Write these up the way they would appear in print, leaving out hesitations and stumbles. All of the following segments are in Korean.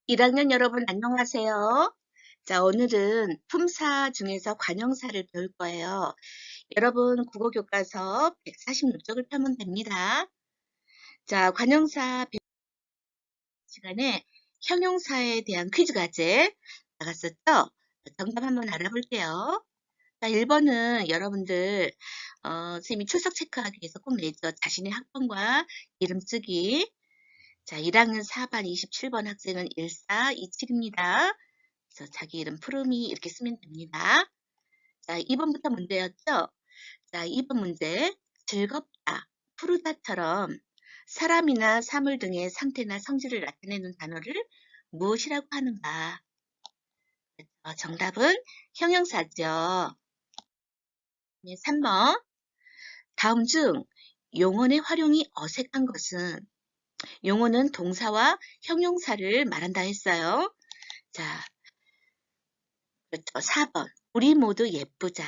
1학년 여러분 안녕하세요. 자, 오늘은 품사 중에서 관형사를 배울 거예요. 여러분 국어 교과서 146쪽을 펴면 됩니다. 자, 관형사 배울 시간에 형용사에 대한 퀴즈 과제 나갔었죠? 정답 한번 알아볼게요. 자, 1번은 여러분들 선생님이 출석 체크하기 위해서 꼭 내죠. 자신의 학번과 이름 쓰기. 자, 1학년 4반 27번 학생은 1427입니다. 그래서 자기 이름 푸름이 이렇게 쓰면 됩니다. 자, 2번부터 문제였죠? 자, 2번 문제. 즐겁다, 푸르다처럼 사람이나 사물 등의 상태나 성질을 나타내는 단어를 무엇이라고 하는가? 정답은 형용사죠. 네, 3번. 다음 중 용언의 활용이 어색한 것은 용언은 동사와 형용사를 말한다 했어요. 자, 그렇죠. 4번. 우리 모두 예쁘자.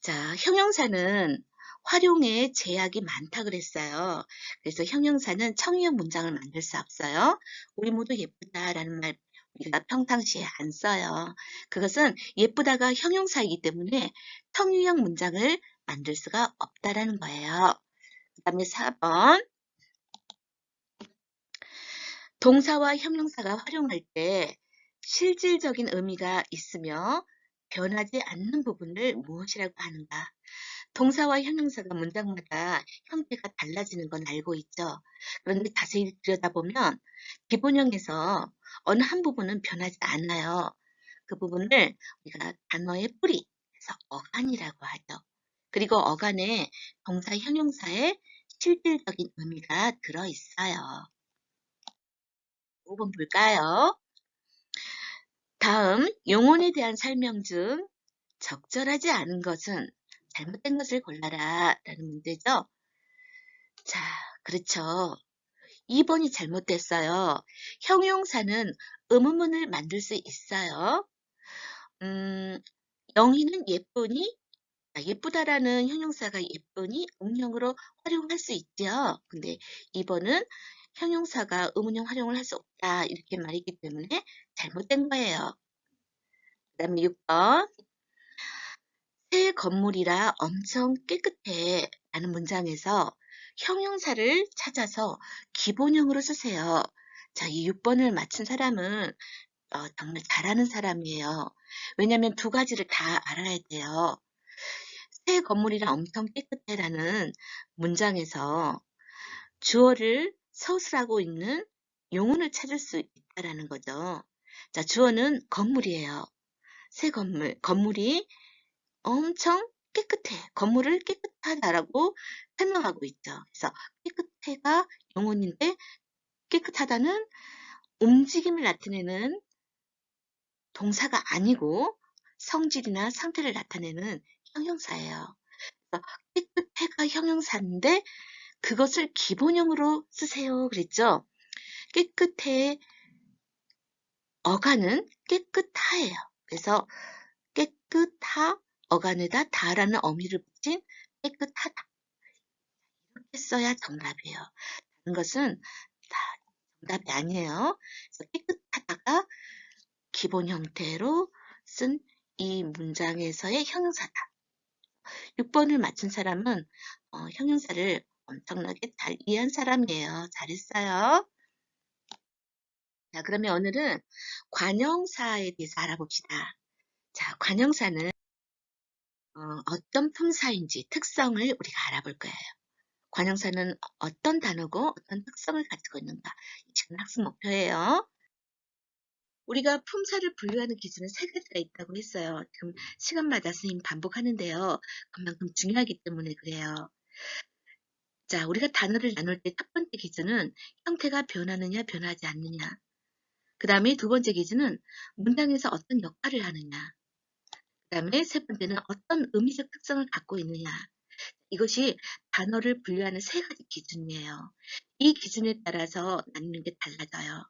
자, 형용사는 활용에 제약이 많다 그랬어요. 그래서 형용사는 청유형 문장을 만들 수 없어요. 우리 모두 예쁘다라는 말 우리가 평상시에 안 써요. 그것은 예쁘다가 형용사이기 때문에 청유형 문장을 만들 수가 없다라는 거예요. 그 다음에 4번. 동사와 형용사가 활용할 때 실질적인 의미가 있으며 변하지 않는 부분을 무엇이라고 하는가? 동사와 형용사가 문장마다 형태가 달라지는 건 알고 있죠. 그런데 자세히 들여다보면 기본형에서 어느 한 부분은 변하지 않아요. 그 부분을 우리가 단어의 뿌리, 그래서 어간이라고 하죠. 그리고 어간에 동사, 형용사의 실질적인 의미가 들어있어요. 5번 볼까요? 다음 용언에 대한 설명 중 적절하지 않은 것은 잘못된 것을 골라라 라는 문제죠. 자, 그렇죠. 2번이 잘못됐어요. 형용사는 의문문을 만들 수 있어요. 영희는 예쁘니? 예쁘다라는 형용사가 예쁘니 음형으로 활용할 수 있죠. 근데 2번은 형용사가 의문형 활용을 할 수 없다 이렇게 말이기 때문에 잘못된 거예요. 그 다음에 6번. 새 건물이라 엄청 깨끗해 라는 문장에서 형용사를 찾아서 기본형으로 쓰세요. 자, 이 6번을 맞춘 사람은 정말 잘하는 사람이에요. 왜냐하면 두 가지를 다 알아야 돼요. 새 건물이라 엄청 깨끗해라는 문장에서 주어를 서술하고 있는 용언을 찾을 수 있다라는 거죠. 자, 주어는 건물이에요. 새 건물, 건물이 엄청 깨끗해. 건물을 깨끗하다라고 설명하고 있죠. 그래서 깨끗해가 용언인데 깨끗하다는 움직임을 나타내는 동사가 아니고 성질이나 상태를 나타내는 형용사예요. 그래서 깨끗해가 형용사인데 그것을 기본형으로 쓰세요. 그랬죠? 깨끗해 어간은 깨끗하예요. 그래서 깨끗하 어간에다 다라는 어미를 붙인 깨끗하다. 이렇게 써야 정답이에요. 다른 것은 다 정답이 아니에요. 그래서 깨끗하다가 기본 형태로 쓴 이 문장에서의 형용사다. 6번을 맞춘 사람은 형용사를 엄청나게 잘 이해한 사람이에요. 잘했어요. 자, 그러면 오늘은 관형사에 대해서 알아봅시다. 자, 관형사는 어떤 품사인지 특성을 우리가 알아볼 거예요. 관형사는 어떤 단어고 어떤 특성을 가지고 있는가? 이 지금 학습 목표예요. 우리가 품사를 분류하는 기준은 세 가지가 있다고 했어요. 지금 시간마다 선생님 반복하는데요. 그만큼 중요하기 때문에 그래요. 자, 우리가 단어를 나눌 때 첫 번째 기준은 형태가 변하느냐 변하지 않느냐. 그 다음에 두 번째 기준은 문장에서 어떤 역할을 하느냐. 그 다음에 세 번째는 어떤 의미적 특성을 갖고 있느냐. 이것이 단어를 분류하는 세 가지 기준이에요. 이 기준에 따라서 나누는 게 달라져요.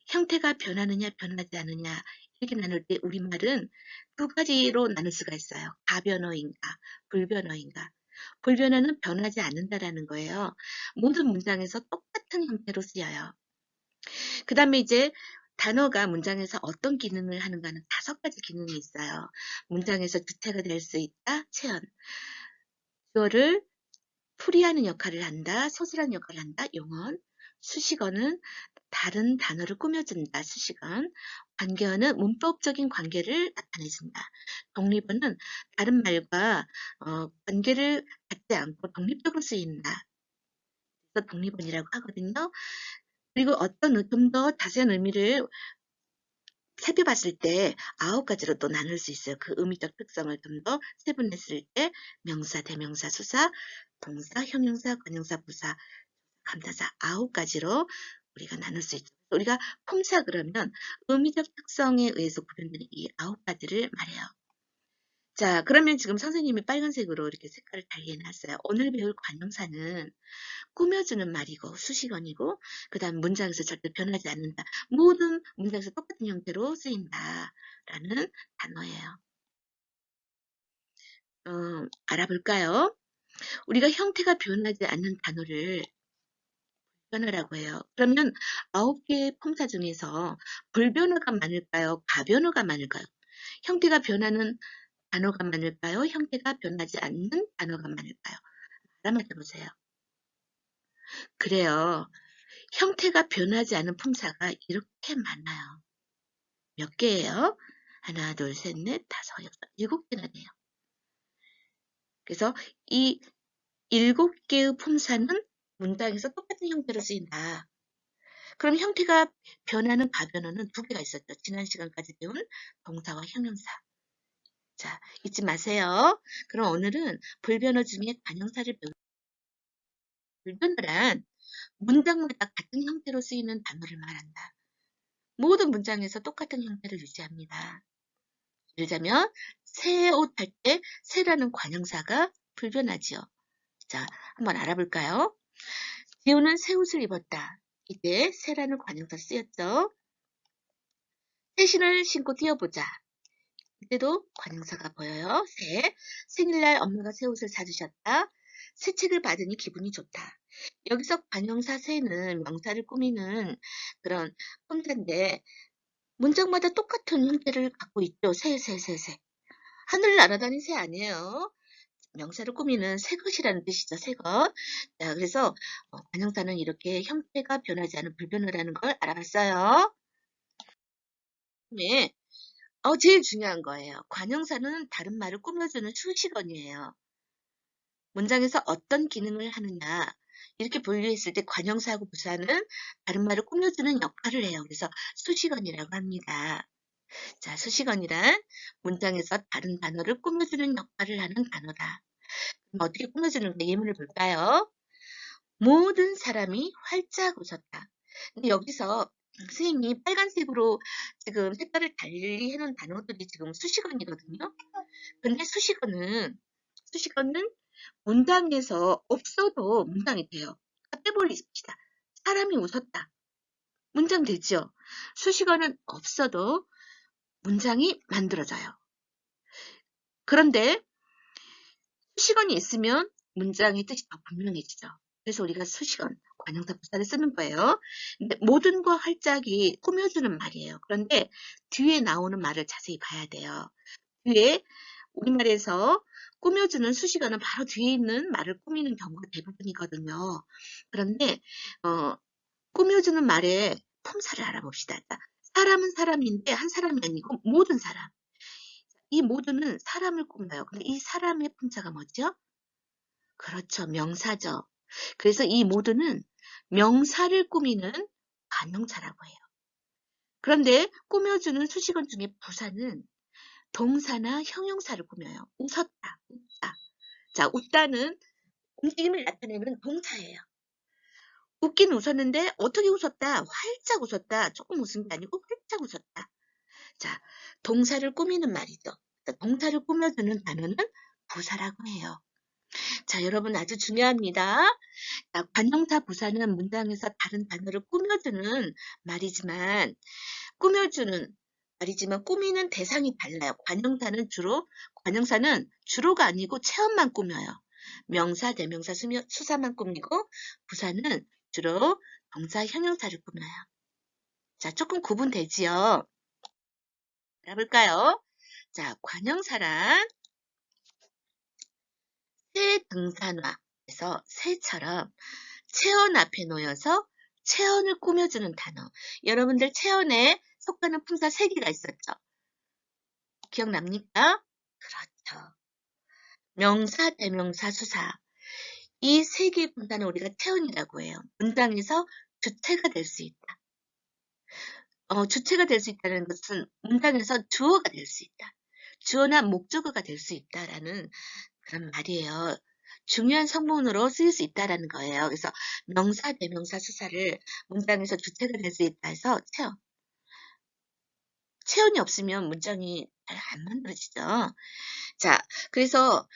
형태가 변하느냐 변하지 않느냐 이렇게 나눌 때 우리말은 두 가지로 나눌 수가 있어요. 가변어인가 불변어인가. 불변어는 변하지 않는다라는 거예요. 모든 문장에서 똑같은 형태로 쓰여요. 그 다음에 이제 단어가 문장에서 어떤 기능을 하는가는 5가지 기능이 있어요. 문장에서 주체가 될 수 있다, 체언. 주어를 풀이하는 역할을 한다, 소설하는 역할을 한다, 용언. 수식어는 다른 단어를 꾸며준다, 수식언. 관계어는 문법적인 관계를 나타내준다. 독립어는 다른 말과 관계를 갖지 않고 독립적으로 쓰인다. 그래서 독립어이라고 하거든요. 그리고 어떤 좀 더 자세한 의미를 살펴봤을 때 9가지로 또 나눌 수 있어요. 그 의미적 특성을 좀 더 세분했을 때 명사, 대명사, 수사, 동사, 형용사, 관용사, 부사, 감사사 9가지로 우리가 나눌 수 있죠. 우리가 품사 그러면 의미적 특성에 의해서 구별되는 이 9가지를 말해요. 자, 그러면 지금 선생님이 빨간색으로 이렇게 색깔을 달리 해놨어요. 오늘 배울 관용사는 꾸며주는 말이고 수식어이고 그 다음 문장에서 절대 변하지 않는다. 모든 문장에서 똑같은 형태로 쓰인다. 라는 단어예요. 알아볼까요? 우리가 형태가 변하지 않는 단어를 불변어라고 해요. 그러면 9개의 품사 중에서 불변어가 많을까요? 가변어가 많을까요? 형태가 변하는 단어가 많을까요? 형태가 변하지 않는 단어가 많을까요? 알아맞혀 보세요. 그래요. 형태가 변하지 않은 품사가 이렇게 많아요. 몇 개예요? 하나, 둘, 셋, 넷, 다섯, 여섯, 7개나 돼요. 그래서 이 7개의 품사는 문장에서 똑같은 형태로 쓰인다. 그럼 형태가 변하는 가변어는 2개가 있었죠. 지난 시간까지 배운 동사와 형용사. 자, 잊지 마세요. 그럼 오늘은 불변어 중에 관용사를 배우는 불변어란 문장마다 같은 형태로 쓰이는 단어를 말한다. 모든 문장에서 똑같은 형태를 유지합니다. 예를 들자면 새 옷 할 때 새라는 관형사가 불변하지요. 자, 한번 알아볼까요? 지우는 새 옷을 입었다. 이때 새라는 관형사 쓰였죠. 새 신을 신고 뛰어보자. 이때도 관형사가 보여요. 새. 생일날 엄마가 새 옷을 사주셨다. 새 책을 받으니 기분이 좋다. 여기서 관형사 새는 명사를 꾸미는 그런 품사인데 문장마다 똑같은 형태를 갖고 있죠. 새. 하늘 날아다니는 새 아니에요. 명사를 꾸미는 새 것이라는 뜻이죠. 새 것. 자, 그래서 관형사는 이렇게 형태가 변하지 않은 불변어라는 걸 알아봤어요. 네. 제일 중요한 거예요. 관형사는 다른 말을 꾸며주는 수식어이에요. 문장에서 어떤 기능을 하느냐 이렇게 분류했을 때 관형사하고 부사는 다른 말을 꾸며주는 역할을 해요. 그래서 수식어이라고 합니다. 자, 수식어이란 문장에서 다른 단어를 꾸며주는 역할을 하는 단어다. 그럼 어떻게 꾸며주는가 예문을 볼까요? 모든 사람이 활짝 웃었다. 근데 여기서 선생님이 빨간색으로 지금 색깔을 달리 해놓은 단어들이 지금 수식어이거든요. 근데 수식어는 문장에서 없어도 문장이 돼요. 빼버리십시다. 사람이 웃었다. 문장 되죠? 수식어는 없어도 문장이 만들어져요. 그런데 수식어이 있으면 문장의 뜻이 더 분명해지죠. 그래서 우리가 수식어, 관형사, 부사를 쓰는 거예요. 근데 모든 거 활짝이 꾸며주는 말이에요. 그런데 뒤에 나오는 말을 자세히 봐야 돼요. 뒤에 우리말에서 꾸며주는 수식어는 바로 뒤에 있는 말을 꾸미는 경우가 대부분이거든요. 그런데 꾸며주는 말의 품사를 알아봅시다. 사람은 사람인데 한 사람이 아니고 모든 사람. 이 모두는 사람을 꾸며요. 근데 이 사람의 품사가 뭐죠? 그렇죠. 명사죠. 그래서 이 모두는 명사를 꾸미는 관용사라고 해요. 그런데 꾸며주는 수식어 중에 부사는 동사나 형용사를 꾸며요. 웃었다, 웃다. 자, 웃다는 움직임을 나타내는 동사예요. 웃긴 웃었는데 어떻게 웃었다? 활짝 웃었다. 조금 웃은 게 아니고 활짝 웃었다. 자, 동사를 꾸미는 말이죠. 동사를 꾸며주는 단어는 부사라고 해요. 자, 여러분 아주 중요합니다. 자, 관용사 부사는 문장에서 다른 단어를 꾸며주는 말이지만 꾸미는 대상이 달라요. 관용사는 주로가 아니고 체험만 꾸며요. 명사, 대명사, 수사만 꾸미고 부사는 주로 동사, 형용사를 꾸며요. 자, 조금 구분되지요? 알아볼까요? 자, 관형사란 새 등산화에서 새처럼 체온 앞에 놓여서 체온을 꾸며주는 단어. 여러분들 체온에 속하는 품사 3개가 있었죠? 기억납니까? 그렇죠. 명사, 대명사, 수사. 이 3개의 분단을 우리가 체온이라고 해요. 문장에서 주체가 될 수 있다. 주체가 될 수 있다는 것은 문장에서 주어가 될 수 있다. 주어나 목적어가 될 수 있다라는 그런 말이에요. 중요한 성분으로 쓰일 수 있다라는 거예요. 그래서 명사, 대명사, 수사를 문장에서 주체가 될 수 있다 해서 체온. 체온이 없으면 문장이 잘 안 만들어지죠. 자, 그래서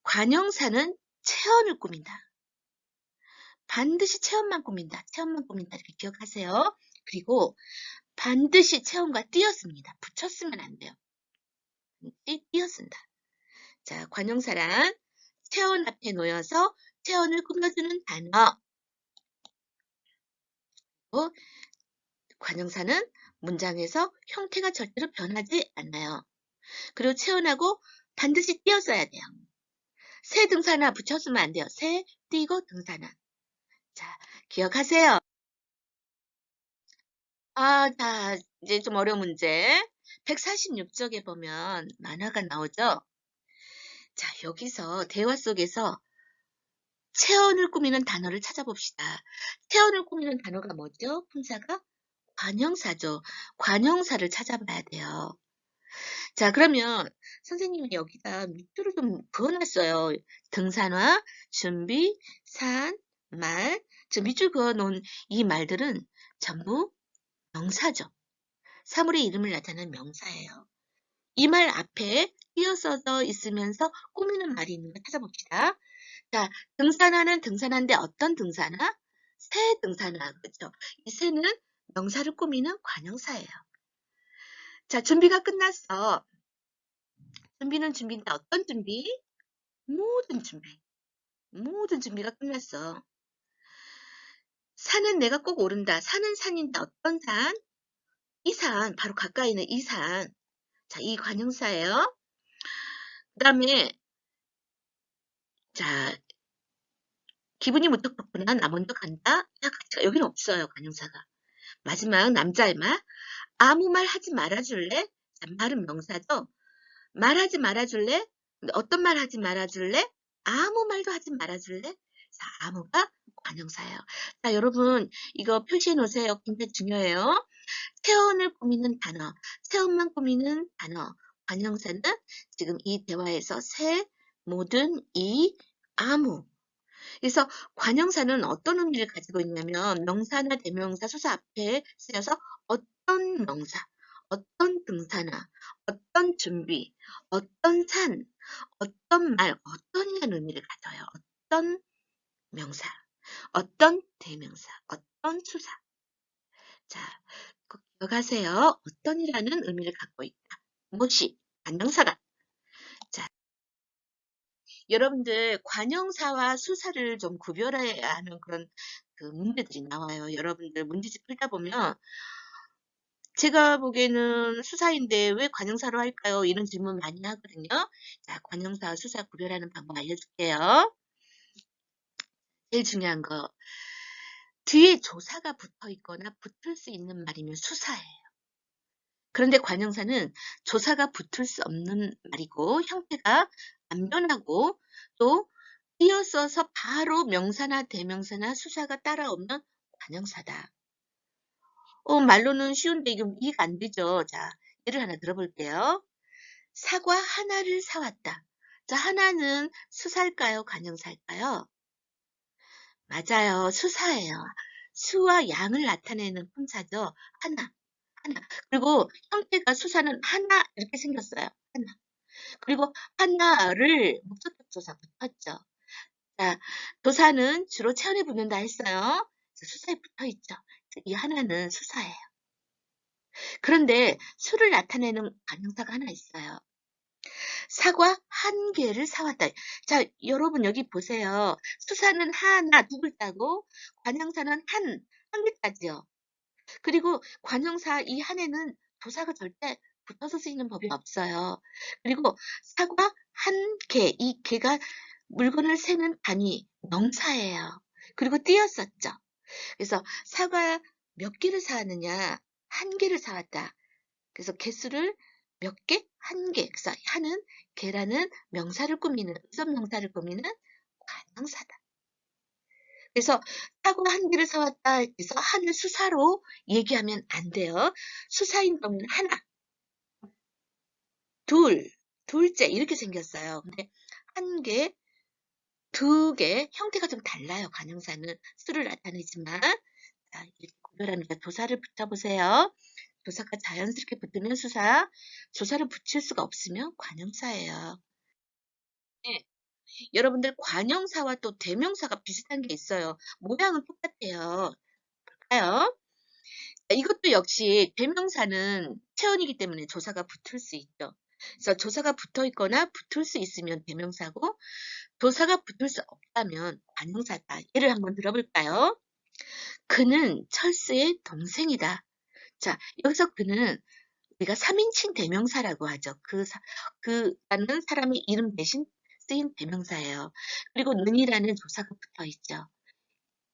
관형사는 체온을 꾸민다. 반드시 체온만 꾸민다. 체온만 꾸민다. 이렇게 기억하세요. 그리고 반드시 체온과 띄었습니다. 붙였으면 안 돼요. 띄었습니다. 자, 관형사란 체온 앞에 놓여서 체온을 꾸며주는 단어. 관형사는 문장에서 형태가 절대로 변하지 않아요. 그리고 체온하고 반드시 띄어서야 돼요. 새 등산화 붙였으면 안 돼요. 새 띄고 등산화. 자, 기억하세요. 자, 이제 좀 어려운 문제. 146쪽에 보면 만화가 나오죠? 자, 여기서 대화 속에서 체온을 꾸미는 단어를 찾아봅시다. 체온을 꾸미는 단어가 뭐죠? 품사가 관형사죠. 관형사를 찾아봐야 돼요. 자, 그러면 선생님이 여기다 밑줄을 좀 그어놨어요. 등산화, 준비, 산, 말. 저 밑줄 그어놓은 이 말들은 전부 명사죠. 사물의 이름을 나타내는 명사예요. 이 말 앞에 띄어써져 있으면서 꾸미는 말이 있는 거 찾아봅시다. 자, 등산화는 등산화인데 어떤 등산화? 새 등산화, 그렇죠? 이 새는 명사를 꾸미는 관형사예요. 자, 준비가 끝났어. 준비는 준비인데 어떤 준비? 모든 준비. 모든 준비가 끝났어. 산은 내가 꼭 오른다. 산은 산인데 어떤 산? 이 산, 바로 가까이 있는 이 산. 자, 이 관형사예요. 그 다음에 자, 기분이 무척 좋구나. 나 먼저 간다. 야, 같이 가. 여기는 없어요, 관형사가. 마지막 남자의 말. 아무 말 하지 말아줄래? 자, 말은 명사죠. 말하지 말아줄래? 근데 어떤 말 하지 말아줄래? 아무 말도 하지 말아줄래? 자, 아무가 관형사예요. 자, 여러분 이거 표시해 놓으세요. 굉장히 중요해요. 체온을 꾸미는 단어, 체온만 꾸미는 단어, 관형사는 지금 이 대화에서 새, 모든, 이, 아무. 그래서 관형사는 어떤 의미를 가지고 있냐면 명사나 대명사, 수사 앞에 쓰여서 어떤 명사, 어떤 등산화, 어떤 준비, 어떤 산, 어떤 말, 어떤이라는 의미를 가져요. 어떤 명사, 어떤 대명사, 어떤 수사. 자, 꼭 기억하세요. 어떤이라는 의미를 갖고 있다. 무엇이? 관명사다. 자, 여러분들 관형사와 수사를 좀 구별해야 하는 그런 그 문제들이 나와요. 여러분들 문제집 풀다 보면 제가 보기에는 수사인데 왜 관형사로 할까요? 이런 질문 많이 하거든요. 자, 관형사와 수사 구별하는 방법 알려줄게요. 제일 중요한 거. 뒤에 조사가 붙어 있거나 붙을 수 있는 말이면 수사예요. 그런데 관형사는 조사가 붙을 수 없는 말이고 형태가 안 변하고 또 띄어써서 바로 명사나 대명사나 수사가 따라오는 관형사다. 말로는 쉬운데 이게 이해가 안 되죠. 자, 예를 하나 들어볼게요. 사과 하나를 사왔다. 자, 하나는 수사일까요? 관형사일까요? 맞아요. 수사예요. 수와 양을 나타내는 품사죠. 하나, 하나. 그리고 형태가 수사는 하나 이렇게 생겼어요. 하나. 그리고 하나를 목적격 조사 붙었죠. 자, 도사는 주로 체온에 붙는다 했어요. 수사에 붙어 있죠. 이 하나는 수사예요. 그런데 수를 나타내는 관형사가 하나 있어요. 사과 한 개를 사왔다. 자, 여러분 여기 보세요. 수사는 하나 두 글자고 관형사는 한 글자지요. 그리고 관형사 이 한에는 도사가 절대 붙어서 쓰이는 법이 없어요. 그리고 사과 한 개, 이 개가 물건을 세는 단위 명사예요. 그리고 띄었었죠. 그래서 사과 몇 개를 사왔느냐? 한 개를 사왔다. 그래서 개수를 몇 개? 한 개. 그래서 한은 개라는 명사를 꾸미는, 의존 명사를 꾸미는 관형사다. 그래서 사과 한 개를 사왔다 해서 한을 수사로 얘기하면 안 돼요. 수사인 경우는 하나, 둘, 둘째 이렇게 생겼어요. 근데 한 개, 두 개, 형태가 좀 달라요. 관형사는 수를 나타내지만. 자, 이렇게 구별하니까 도사를 붙여보세요. 조사가 자연스럽게 붙으면 수사, 조사를 붙일 수가 없으면 관형사예요. 네, 여러분들 관형사와 또 대명사가 비슷한 게 있어요. 모양은 똑같아요. 볼까요? 이것도 역시 대명사는 체언이기 때문에 조사가 붙을 수 있죠. 그래서 조사가 붙어 있거나 붙을 수 있으면 대명사고, 조사가 붙을 수 없다면 관형사다. 예를 한번 들어볼까요? 그는 철수의 동생이다. 자, 여기서 그는 우리가 3인칭 대명사라고 하죠. 그라는 사람의 이름 대신 쓰인 대명사예요. 그리고 는이라는 조사가 붙어 있죠.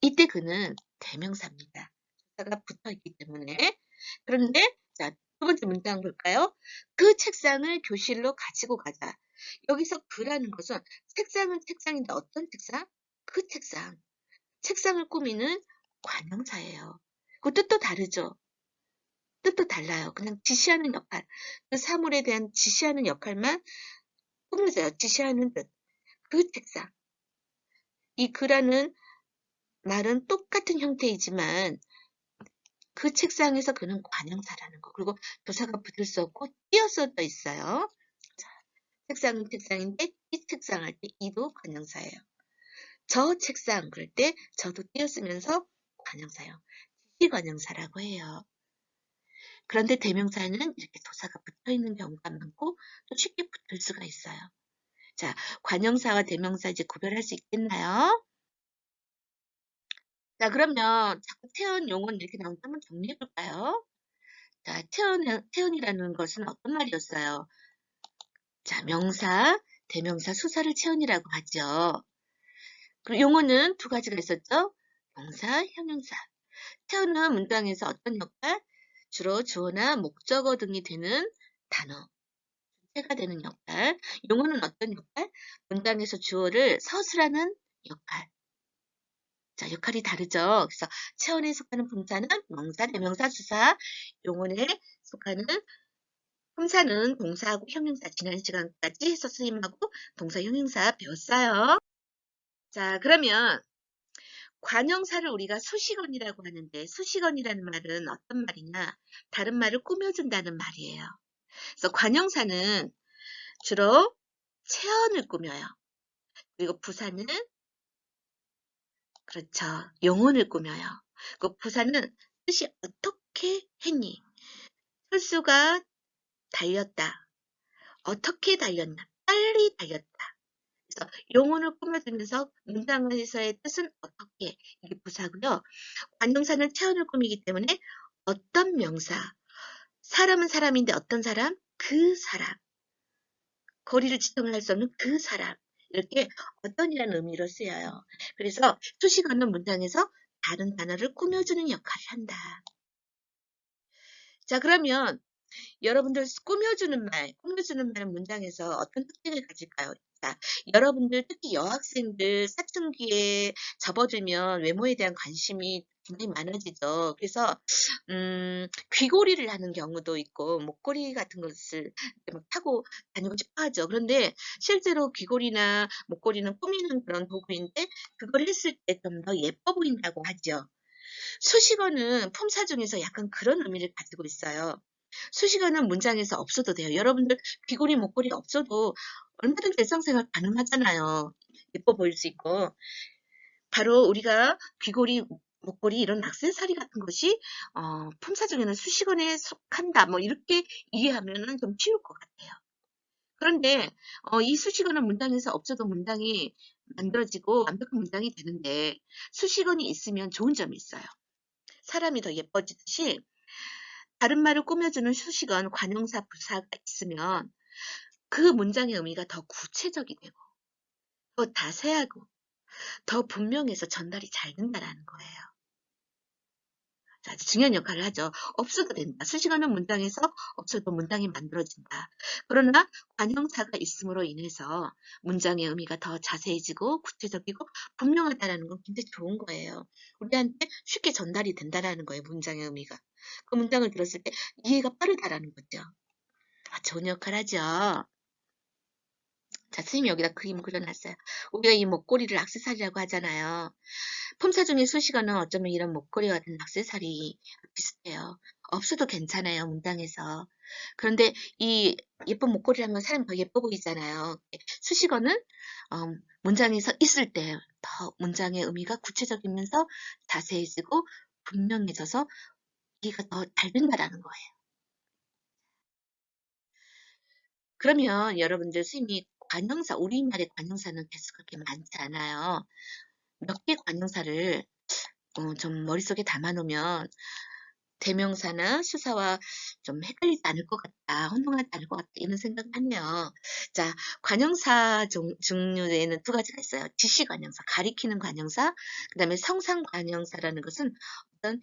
이때 그는 대명사입니다. 조사가 붙어 있기 때문에. 그런데 자, 두 번째 문장 볼까요? 그 책상을 교실로 가지고 가자. 여기서 그라는 것은 책상은 책상인데 어떤 책상? 그 책상. 책상을 꾸미는 관형사예요. 그 뜻도 다르죠. 뜻도 달라요. 그냥 지시하는 역할. 그 사물에 대한 지시하는 역할만 꾸며져요. 지시하는 뜻. 그 책상. 이 그라는 말은 똑같은 형태이지만 그 책상에서 그는 관형사라는 거. 그리고 도사가 붙을 수 없고 띄어서 떠 있어요. 자, 책상은 책상인데 이 책상 할 때 이도 관형사예요. 저 책상 그럴 때 저도 띄어쓰면서 관형사예요. 지시관형사라고 해요. 그런데 대명사는 이렇게 도사가 붙어 있는 경우가 많고 또 쉽게 붙을 수가 있어요. 자, 관형사와 대명사 이제 구별할 수 있겠나요? 자, 그러면 자꾸 태연 용언 이렇게 나오면 한번 정리해 볼까요? 자, 태연이라는 것은 어떤 말이었어요? 자, 명사, 대명사, 수사를 채연이라고 하죠. 그리고 용어는 두 가지가 있었죠? 동사, 형용사. 태연은 문장에서 어떤 역할? 주로 주어나 목적어 등이 되는 단어. 해가 되는 역할. 용어는 어떤 역할? 문장에서 주어를 서술하는 역할. 자, 역할이 다르죠. 그래서 체언에 속하는 품사는 명사, 대명사, 수사. 용어에 속하는 품사는 동사하고 형용사. 지난 시간까지 해서 쓰임하고 동사, 형용사 배웠어요. 자, 그러면 관형사를 우리가 수식어이라고 하는데 수식어이라는 말은 어떤 말이냐? 다른 말을 꾸며준다는 말이에요. 그래서 관형사는 주로 체언을 꾸며요. 그리고 부사는 그렇죠. 영혼을 꾸며요. 그 부사는 뜻이 어떻게 했니? 철수가 달렸다. 어떻게 달렸나? 빨리 달렸다. 그래서 영혼을 꾸며주면서 문장에서의 뜻은 어떻게 이게 부사고요. 관용사는 체언을 꾸미기 때문에 어떤 명사, 사람은 사람인데 어떤 사람? 그 사람. 거리를 지정할 수 없는 그 사람. 이렇게 어떤이라는 의미로 쓰여요. 그래서 수식어는 문장에서 다른 단어를 꾸며주는 역할을 한다. 자, 그러면 여러분들 꾸며주는 말은 문장에서 어떤 특징을 가질까요? 자, 여러분들 특히 여학생들 사춘기에 접어들면 외모에 대한 관심이 굉장히 많아지죠. 그래서 귀걸이를 하는 경우도 있고 목걸이 같은 것을 이렇게 막 하고 다니고 싶어 하죠. 그런데 실제로 귀걸이나 목걸이는 꾸미는 그런 도구인데 그걸 했을 때 좀 더 예뻐 보인다고 하죠. 수식어는 품사 중에서 약간 그런 의미를 가지고 있어요. 수식어는 문장에서 없어도 돼요. 여러분들 귀걸이, 목걸이 없어도 얼마든지 일상생활 가능하잖아요. 예뻐 보일 수 있고. 바로 우리가 귀걸이, 목걸이 이런 액세서리 같은 것이 품사 중에는 수식어에 속한다. 뭐 이렇게 이해하면 좀 쉬울 것 같아요. 그런데 이 수식어는 문장에서 없어도 문장이 만들어지고 완벽한 문장이 되는데 수식어는 있으면 좋은 점이 있어요. 사람이 더 예뻐지듯이 다른 말을 꾸며주는 수식어는 관용사, 부사가 있으면 그 문장의 의미가 더 구체적이 되고 더 자세하고 더 분명해서 전달이 잘 된다라는 거예요. 아주 중요한 역할을 하죠. 없어도 된다. 수식어는 문장에서 없어도 문장이 만들어진다. 그러나 관형사가 있음으로 인해서 문장의 의미가 더 자세해지고 구체적이고 분명하다는 건 굉장히 좋은 거예요. 우리한테 쉽게 전달이 된다는 거예요. 문장의 의미가. 그 문장을 들었을 때 이해가 빠르다라는 거죠. 좋은 역할을 하죠. 자, 선생님이 여기다 그림 그려놨어요. 우리가 이 목걸이를 액세서리라고 하잖아요. 품사 중에 수식어는 어쩌면 이런 목걸이와 같은 액세서리 비슷해요. 없어도 괜찮아요, 문장에서. 그런데 이 예쁜 목걸이라면 사람이 더 예뻐 보이잖아요. 수식어는 문장에서 있을 때 더 문장의 의미가 구체적이면서 자세해지고 분명해져서 이해가 더 잘 된다라는 거예요. 그러면 여러분들 선생님이 관형사, 우리말의 관형사는 개수 그렇게 많지 않아요. 몇 개 관형사를 좀 머릿속에 담아놓으면 대명사나 수사와 좀 헷갈리지 않을 것 같다, 혼동하지 않을 것 같다, 이런 생각을 하네요. 자, 관형사 종류에는 두 가지가 있어요. 지시관형사, 가리키는 관형사, 그 다음에 성상관형사라는 것은 어떤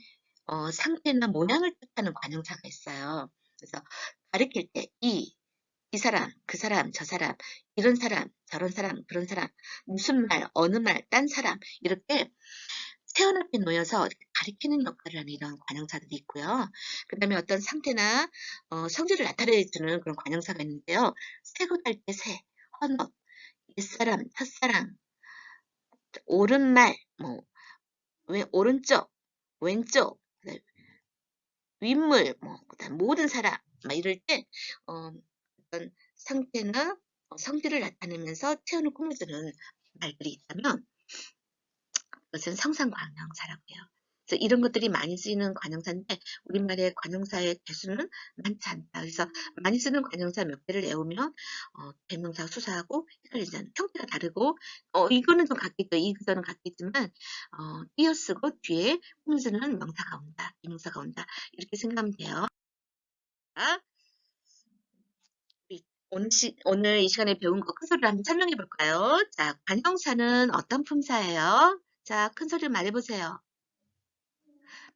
상태나 모양을 뜻하는 관형사가 있어요. 그래서 가리킬 때 이 사람, 그 사람, 저 사람, 이런 사람, 저런 사람, 그런 사람, 무슨 말, 어느 말, 딴 사람, 이렇게 세원 앞에 놓여서 가리키는 역할을 하는 이런 관형사들이 있고요. 그 다음에 어떤 상태나 성질을 나타내주는 그런 관형사가 있는데요. 세고 달 때 새, 헌옷, 옛사람, 첫사랑, 옳은말, 오른쪽, 왼쪽, 윗물, 그다음 모든 사람, 막 이럴 때 어떤 상태나 성질을 나타내면서 체온을 꾸며주는 말들이 있다면 그것은 성상관형사라고 해요. 그래서 이런 것들이 많이 쓰이는 관형사인데 우리말의 관형사의 개수는 많지 않다. 그래서 많이 쓰는 관형사 몇 개를 외우면 대명사 수사하고 헷갈리지 않는 형태가 다르고 이거는 좀 같겠죠. 이 그저는 같겠지만 띄어쓰고 뒤에 꾸며주는 명사가 온다. 비명사가 온다. 이렇게 생각하면 돼요. 오늘 이 시간에 배운 거 큰 소리로 한번 설명해 볼까요? 자, 관형사는 어떤 품사예요? 자, 큰 소리로 말해보세요.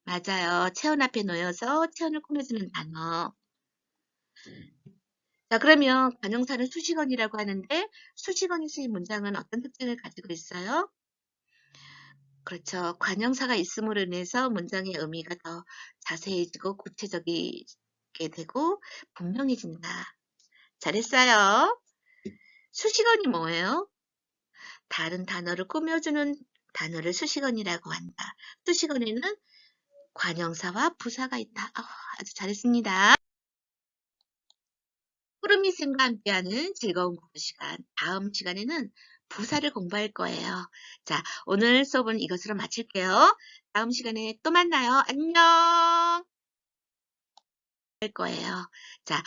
맞아요. 체온 앞에 놓여서 체온을 꾸며주는 단어. 자, 그러면 관형사는 수식어이라고 하는데 수식어이 쓰인 문장은 어떤 특징을 가지고 있어요? 그렇죠. 관형사가 있음으로 인해서 문장의 의미가 더 자세해지고 구체적이게 되고 분명해진다. 잘했어요. 수식어이 뭐예요? 다른 단어를 꾸며주는 단어를 수식어이라고 한다. 수식어에는 관형사와 부사가 있다. 아주 잘했습니다. 푸르미 쌤과 함께하는 즐거운 국어 시간. 다음 시간에는 부사를 공부할 거예요. 자, 오늘 수업은 이것으로 마칠게요. 다음 시간에 또 만나요. 안녕. 할 거예요. 자,